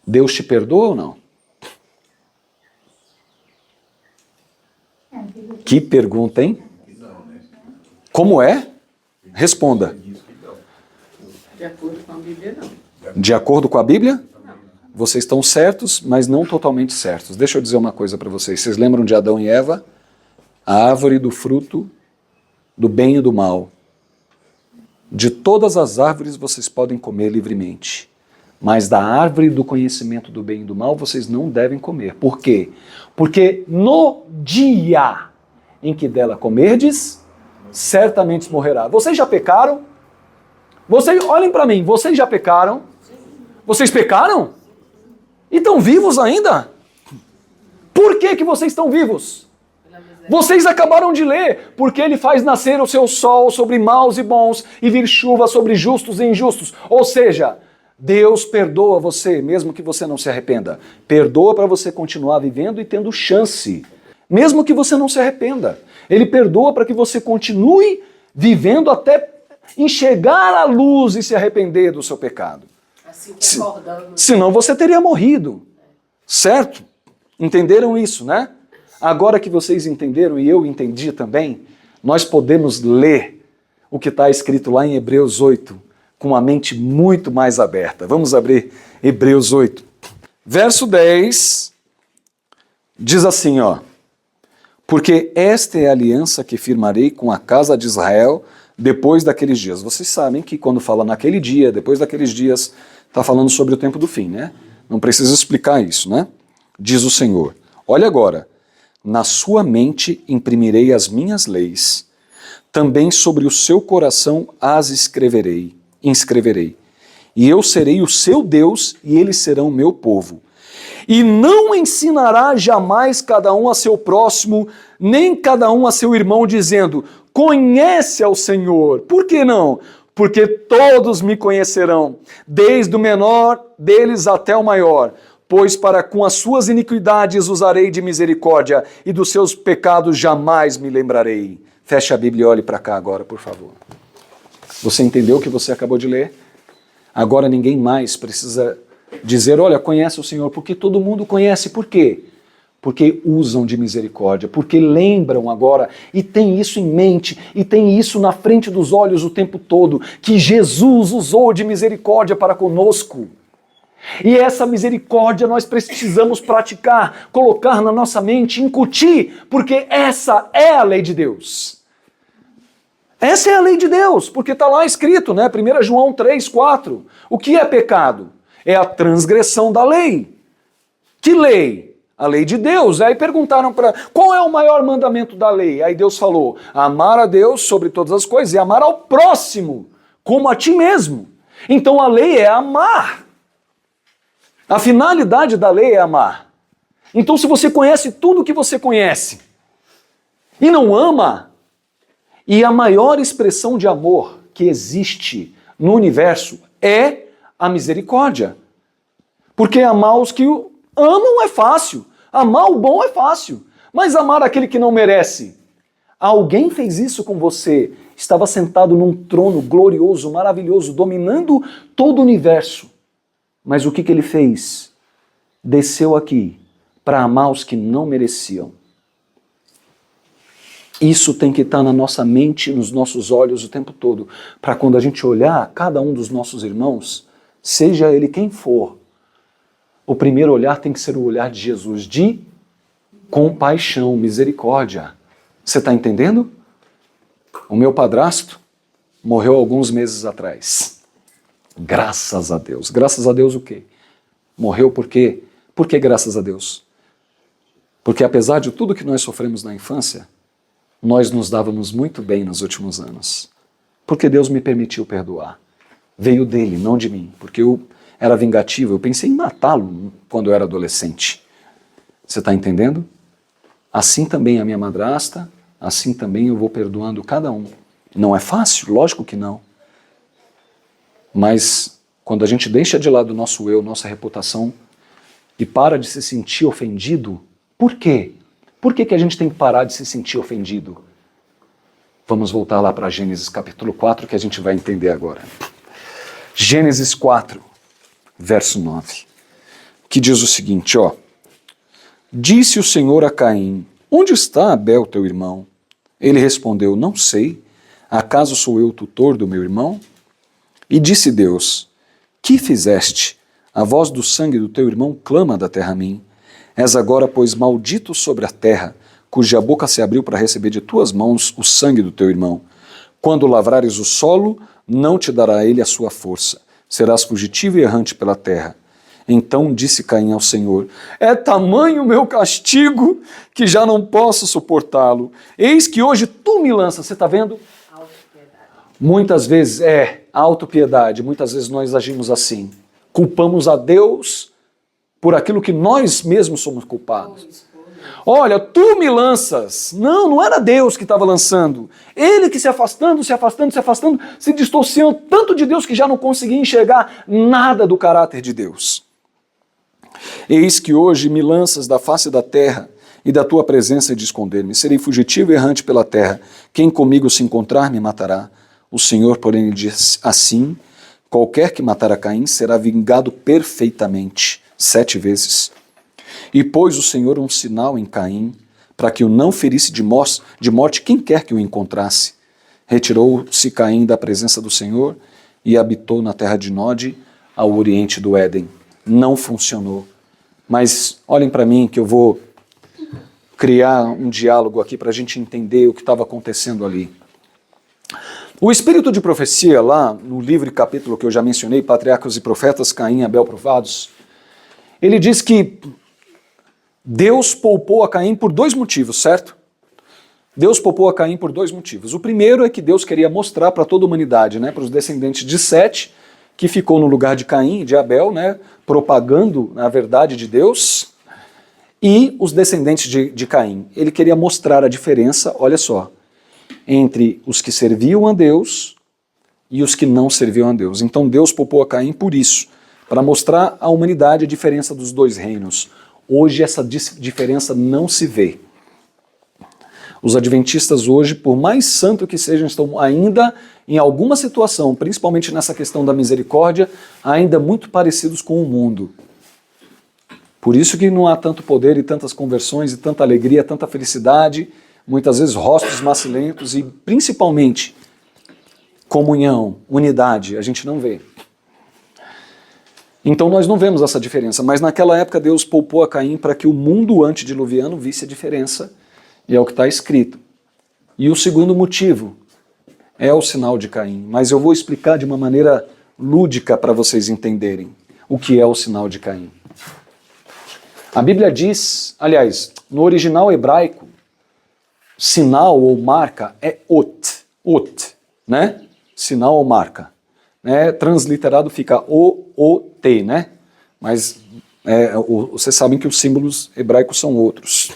S1: Deus te perdoa ou não? Que pergunta, hein? Como é? Responda.
S2: De acordo com a Bíblia, não.
S1: De acordo com a Bíblia? Vocês estão certos, mas não totalmente certos. Deixa eu dizer uma coisa para vocês. Vocês lembram de Adão e Eva? A árvore do fruto do bem e do mal. De todas as árvores vocês podem comer livremente, mas da árvore do conhecimento do bem e do mal vocês não devem comer. Por quê? Porque no dia em que dela comerdes, certamente morrerá. Vocês já pecaram? Olhem para mim, vocês já pecaram? Vocês pecaram? E estão vivos ainda? Por que vocês estão vivos? Vocês acabaram de ler, porque ele faz nascer o seu sol sobre maus e bons e vir chuva sobre justos e injustos. Ou seja, Deus perdoa você, mesmo que você não se arrependa. Perdoa para você continuar vivendo e tendo chance, mesmo que você não se arrependa. Ele perdoa para que você continue vivendo até enxergar a luz e se arrepender do seu pecado.
S2: Assim que acordando.
S1: Senão você teria morrido, certo? Entenderam isso, né? Agora que vocês entenderam e eu entendi também, nós podemos ler o que está escrito lá em Hebreus 8 com a mente muito mais aberta. Vamos abrir Hebreus 8. Verso 10 diz assim, ó: porque esta é a aliança que firmarei com a casa de Israel depois daqueles dias. Vocês sabem que quando fala naquele dia, depois daqueles dias, está falando sobre o tempo do fim, né? Não precisa explicar isso, né? Diz o Senhor. Olha agora. Na sua mente imprimirei as minhas leis, também sobre o seu coração as inscreverei. E eu serei o seu Deus e eles serão o meu povo. E não ensinará jamais cada um a seu próximo, nem cada um a seu irmão, dizendo, conhece ao Senhor. Por que não? Porque todos me conhecerão, desde o menor deles até o maior. Pois para com as suas iniquidades usarei de misericórdia, e dos seus pecados jamais me lembrarei. Feche a Bíblia e olhe para cá agora, por favor. Você entendeu o que você acabou de ler? Agora ninguém mais precisa dizer, olha, conhece o Senhor, porque todo mundo conhece. Por quê? Porque usam de misericórdia, porque lembram agora, e tem isso em mente, e tem isso na frente dos olhos o tempo todo, que Jesus usou de misericórdia para conosco. E essa misericórdia nós precisamos praticar, colocar na nossa mente, incutir, porque essa é a lei de Deus. Essa é a lei de Deus, porque está lá escrito, né? 1 João 3, 4. O que é pecado? É a transgressão da lei. Que lei? A lei de Deus. Aí perguntaram para qual é o maior mandamento da lei? Aí Deus falou, amar a Deus sobre todas as coisas e amar ao próximo, como a ti mesmo. Então a lei é amar. A finalidade da lei é amar. Então se você conhece tudo o que você conhece e não ama, e a maior expressão de amor que existe no universo é a misericórdia. Porque amar os que amam é fácil. Amar o bom é fácil, mas amar aquele que não merece. Alguém fez isso com você, estava sentado num trono glorioso, maravilhoso, dominando todo o universo. Mas o que ele fez? Desceu aqui para amar os que não mereciam. Isso tem que estar na nossa mente, nos nossos olhos o tempo todo, para quando a gente olhar cada um dos nossos irmãos, seja ele quem for, o primeiro olhar tem que ser o olhar de Jesus, de compaixão, misericórdia. Você está entendendo? O meu padrasto morreu alguns meses atrás. Graças a Deus. Graças a Deus o quê? Morreu por quê? Por que graças a Deus? Porque apesar de tudo que nós sofremos na infância, nós nos dávamos muito bem nos últimos anos. Porque Deus me permitiu perdoar. Veio dele, não de mim. Porque eu era vingativo, eu pensei em matá-lo quando eu era adolescente. Você está entendendo? Assim também a minha madrasta, assim também eu vou perdoando cada um. Não é fácil? Lógico que não. Mas quando a gente deixa de lado o nosso eu, nossa reputação, e para de se sentir ofendido, por quê? Por que a gente tem que parar de se sentir ofendido? Vamos voltar lá para Gênesis capítulo 4, que a gente vai entender agora. Gênesis 4, verso 9, que diz o seguinte, ó. Disse o Senhor a Caim, onde está Abel, teu irmão? Ele respondeu, não sei, acaso sou eu o tutor do meu irmão? E disse Deus, que fizeste? A voz do sangue do teu irmão clama da terra a mim. És agora, pois, maldito sobre a terra, cuja boca se abriu para receber de tuas mãos o sangue do teu irmão. Quando lavrares o solo, não te dará ele a sua força. Serás fugitivo e errante pela terra. Então disse Caim ao Senhor, é tamanho o meu castigo que já não posso suportá-lo. Eis que hoje tu me lanças, você está vendo? Muitas vezes autopiedade, muitas vezes nós agimos assim. Culpamos a Deus por aquilo que nós mesmos somos culpados. Olha, tu me lanças. Não, não era Deus que estava lançando. Ele que se afastando, se distorcendo tanto de Deus que já não conseguia enxergar nada do caráter de Deus. Eis que hoje me lanças da face da terra e da tua presença de esconder-me. Serei fugitivo e errante pela terra. Quem comigo se encontrar me matará. O Senhor, porém, lhe disse assim, qualquer que matar a Caim será vingado perfeitamente, 7 vezes. E pôs o Senhor um sinal em Caim, para que o não ferisse de morte quem quer que o encontrasse. Retirou-se Caim da presença do Senhor e habitou na terra de Nod, ao oriente do Éden. Não funcionou. Mas olhem para mim que eu vou criar um diálogo aqui para a gente entender o que estava acontecendo ali. O espírito de profecia lá, no livro e capítulo que eu já mencionei, Patriarcas e Profetas, Caim e Abel provados, ele diz que Deus poupou a Caim por 2 motivos, certo? Deus poupou a Caim por 2 motivos. O primeiro é que Deus queria mostrar para toda a humanidade, né, para os descendentes de Sete, que ficou no lugar de Caim e de Abel, né, propagando a verdade de Deus, e os descendentes de Caim. Ele queria mostrar a diferença, olha só, entre os que serviam a Deus e os que não serviam a Deus. Então Deus poupou a Caim por isso, para mostrar à humanidade a diferença dos 2 reinos. Hoje essa diferença não se vê. Os adventistas hoje, por mais santo que sejam, estão ainda em alguma situação, principalmente nessa questão da misericórdia, ainda muito parecidos com o mundo. Por isso que não há tanto poder e tantas conversões e tanta alegria, tanta felicidade, muitas vezes rostos macilentos e principalmente comunhão, unidade, a gente não vê. Então nós não vemos essa diferença, mas naquela época Deus poupou a Caim para que o mundo antediluviano visse a diferença, e é o que está escrito. E o segundo motivo é o sinal de Caim, mas eu vou explicar de uma maneira lúdica para vocês entenderem o que é o sinal de Caim. A Bíblia diz, aliás, no original hebraico, sinal ou marca é ot, né? Sinal ou marca. Transliterado fica O-O-T, né? Mas vocês sabem que os símbolos hebraicos são outros.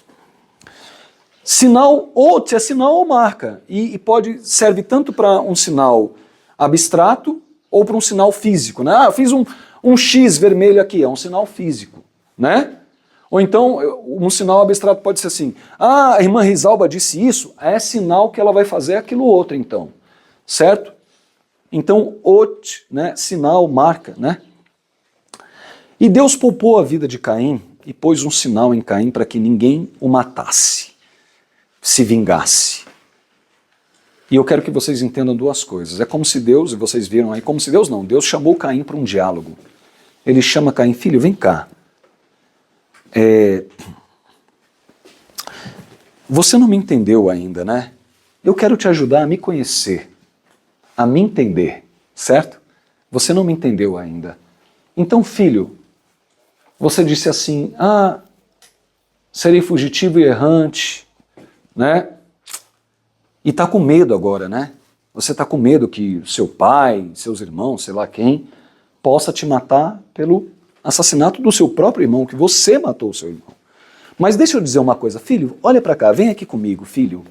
S1: Sinal ot é sinal ou marca e serve tanto para um sinal abstrato ou para um sinal físico, né? Eu fiz um X vermelho aqui, é um sinal físico, né? Ou então, um sinal abstrato pode ser assim, a irmã Risalba disse isso, é sinal que ela vai fazer aquilo outro então, certo? Então, né, sinal, marca, né? E Deus poupou a vida de Caim e pôs um sinal em Caim para que ninguém o matasse, se vingasse. E eu quero que vocês entendam duas coisas. É como se Deus, e vocês viram aí, como se Deus não, Deus chamou Caim para um diálogo. Ele chama Caim, filho, vem cá. Você não me entendeu ainda, né? Eu quero te ajudar a me conhecer, a me entender, certo? Você não me entendeu ainda. Então, filho, você disse assim, serei fugitivo e errante, né? E está com medo agora, né? Você está com medo que seu pai, seus irmãos, sei lá quem, possa te matar pelo assassinato do seu próprio irmão, que você matou o seu irmão. Mas deixa eu dizer uma coisa, filho, olha para cá, vem aqui comigo, filho.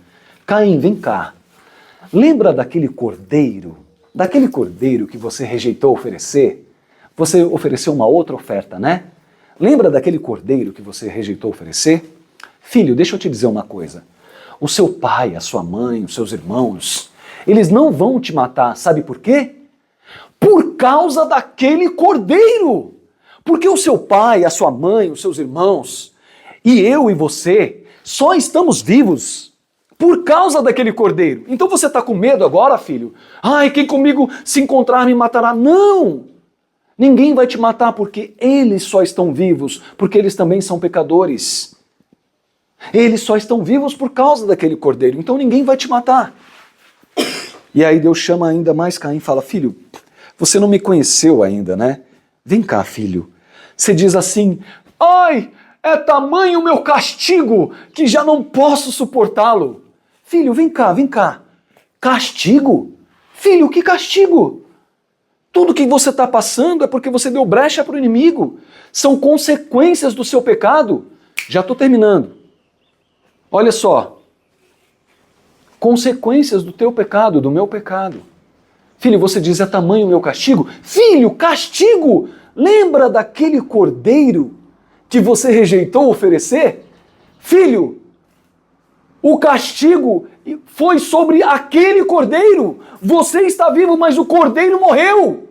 S1: Caim, vem cá. Lembra daquele cordeiro que você rejeitou oferecer? Você ofereceu uma outra oferta, né? Lembra daquele cordeiro que você rejeitou oferecer? Filho, deixa eu te dizer uma coisa. O seu pai, a sua mãe, os seus irmãos, eles não vão te matar, sabe por quê? Por causa daquele cordeiro. Porque o seu pai, a sua mãe, os seus irmãos, e eu e você, só estamos vivos por causa daquele cordeiro. Então você está com medo agora, filho? Ai, quem comigo se encontrar me matará. Não! Ninguém vai te matar porque eles só estão vivos, porque eles também são pecadores. Eles só estão vivos por causa daquele cordeiro, então ninguém vai te matar. E aí Deus chama ainda mais Caim e fala, filho, você não me conheceu ainda, né? Vem cá, filho. Você diz assim, ai, é tamanho o meu castigo que já não posso suportá-lo. Filho, vem cá, vem cá. Castigo? Filho, que castigo? Tudo que você está passando é porque você deu brecha para o inimigo. São consequências do seu pecado. Já estou terminando. Olha só. Consequências do teu pecado, do meu pecado. Filho, você diz, é tamanho o meu castigo? Filho, castigo! Lembra daquele cordeiro que você rejeitou oferecer? Filho, o castigo foi sobre aquele cordeiro. Você está vivo, mas o cordeiro morreu.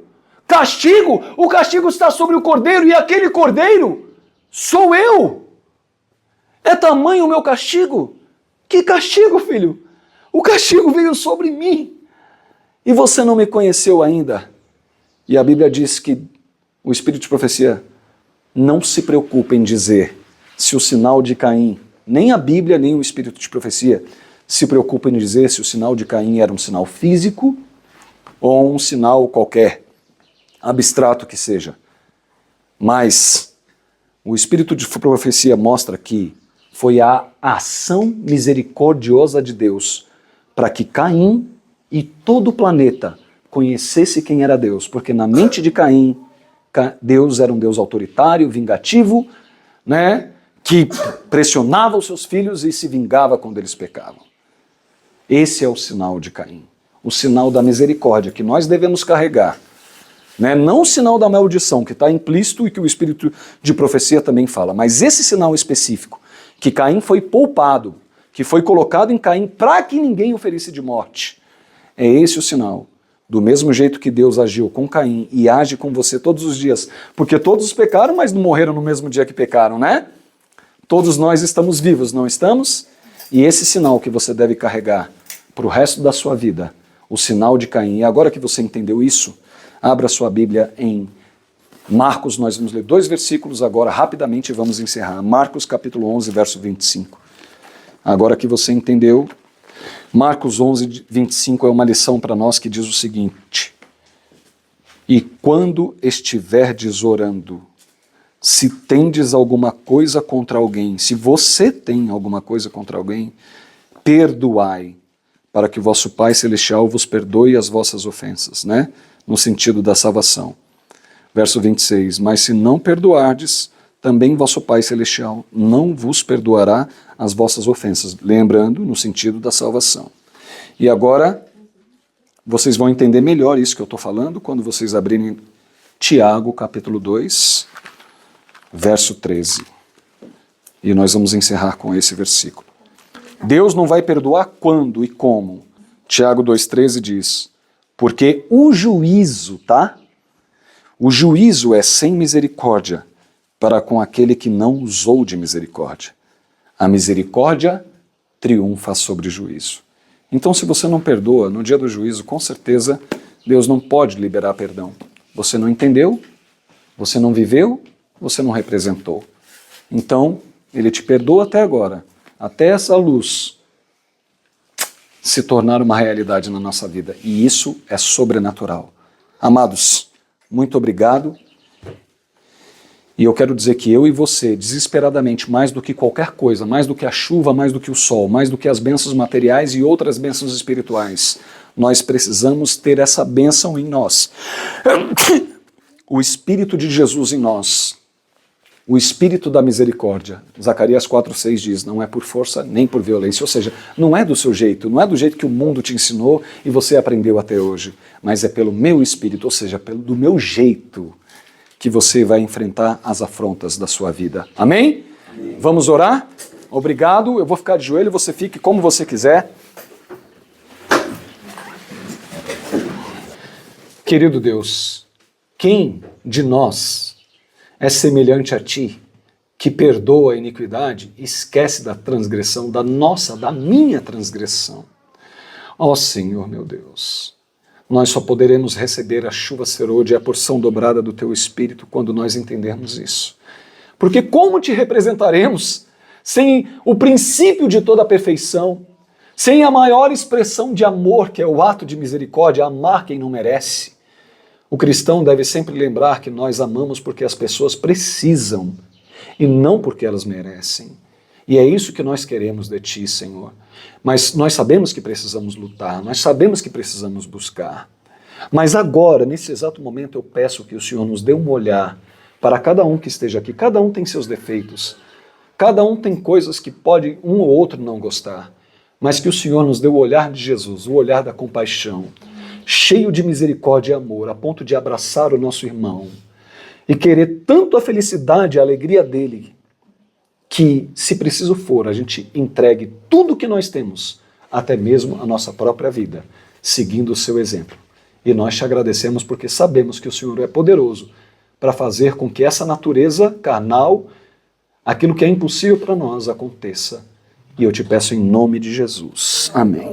S1: Castigo, o castigo está sobre o cordeiro e aquele cordeiro sou eu. É tamanho o meu castigo? Que castigo, filho? O castigo veio sobre mim. E você não me conheceu ainda. E a Bíblia diz que o Espírito de Profecia não se preocupa em dizer se o sinal de Caim, nem a Bíblia, nem o Espírito de Profecia, se preocupa em dizer se o sinal de Caim era um sinal físico ou um sinal qualquer, abstrato que seja. Mas o Espírito de Profecia mostra que foi a ação misericordiosa de Deus para que Caim e todo o planeta conhecesse quem era Deus, porque na mente de Caim, Deus era um Deus autoritário, vingativo, né, que pressionava os seus filhos e se vingava quando eles pecavam. Esse é o sinal de Caim, o sinal da misericórdia que nós devemos carregar. Né? Não o sinal da maldição, que está implícito e que o Espírito de Profecia também fala, mas esse sinal específico, que Caim foi poupado, que foi colocado em Caim para que ninguém o ferisse de morte. É esse o sinal. Do mesmo jeito que Deus agiu com Caim e age com você todos os dias. Porque todos pecaram, mas não morreram no mesmo dia que pecaram, né? Todos nós estamos vivos, não estamos? E esse sinal que você deve carregar para o resto da sua vida, o sinal de Caim. E agora que você entendeu isso, abra sua Bíblia em Marcos, nós vamos ler 2 versículos agora, rapidamente, e vamos encerrar. Marcos capítulo 11, verso 25. Agora que você entendeu, Marcos 11, 25 é uma lição para nós que diz o seguinte: e quando estiverdes orando, se tendes alguma coisa contra alguém, se você tem alguma coisa contra alguém, perdoai, para que o vosso Pai Celestial vos perdoe as vossas ofensas, né? No sentido da salvação. Verso 26, mas se não perdoardes, também vosso Pai Celestial não vos perdoará as vossas ofensas. Lembrando, no sentido da salvação. E agora, vocês vão entender melhor isso que eu estou falando quando vocês abrirem Tiago, capítulo 2, verso 13. E nós vamos encerrar com esse versículo. Deus não vai perdoar quando e como? Tiago 2,13 diz, porque o juízo, tá? O juízo é sem misericórdia para com aquele que não usou de misericórdia. A misericórdia triunfa sobre o juízo. Então, se você não perdoa no dia do juízo, com certeza Deus não pode liberar perdão. Você não entendeu, você não viveu, você não representou. Então, Ele te perdoa até agora, até essa luz se tornar uma realidade na nossa vida. E isso é sobrenatural. Amados, muito obrigado. E eu quero dizer que eu e você, desesperadamente, mais do que qualquer coisa, mais do que a chuva, mais do que o sol, mais do que as bênçãos materiais e outras bênçãos espirituais, nós precisamos ter essa bênção em nós. O Espírito de Jesus em nós. O Espírito da misericórdia. Zacarias 4,6 diz, não é por força nem por violência, ou seja, não é do seu jeito, não é do jeito que o mundo te ensinou e você aprendeu até hoje, mas é pelo meu Espírito, ou seja, do meu jeito que você vai enfrentar as afrontas da sua vida. Amém? Amém. Vamos orar? Obrigado, eu vou ficar de joelho, você fique como você quiser. Querido Deus, quem de nós é semelhante a Ti, que perdoa a iniquidade e esquece da transgressão, da minha transgressão? Ó Senhor, meu Deus, nós só poderemos receber a chuva serôdia e a porção dobrada do Teu Espírito quando nós entendermos isso. Porque como Te representaremos sem o princípio de toda a perfeição, sem a maior expressão de amor, que é o ato de misericórdia, amar quem não merece? O cristão deve sempre lembrar que nós amamos porque as pessoas precisam e não porque elas merecem. E é isso que nós queremos de Ti, Senhor. Mas nós sabemos que precisamos lutar, nós sabemos que precisamos buscar. Mas agora, nesse exato momento, eu peço que o Senhor nos dê um olhar para cada um que esteja aqui. Cada um tem seus defeitos, cada um tem coisas que pode um ou outro não gostar, mas que o Senhor nos dê o olhar de Jesus, o olhar da compaixão, cheio de misericórdia e amor, a ponto de abraçar o nosso irmão e querer tanto a felicidade e a alegria dele, que, se preciso for, a gente entregue tudo o que nós temos, até mesmo a nossa própria vida, seguindo o seu exemplo. E nós te agradecemos porque sabemos que o Senhor é poderoso para fazer com que essa natureza carnal, aquilo que é impossível para nós, aconteça. E eu te peço em nome de Jesus. Amém.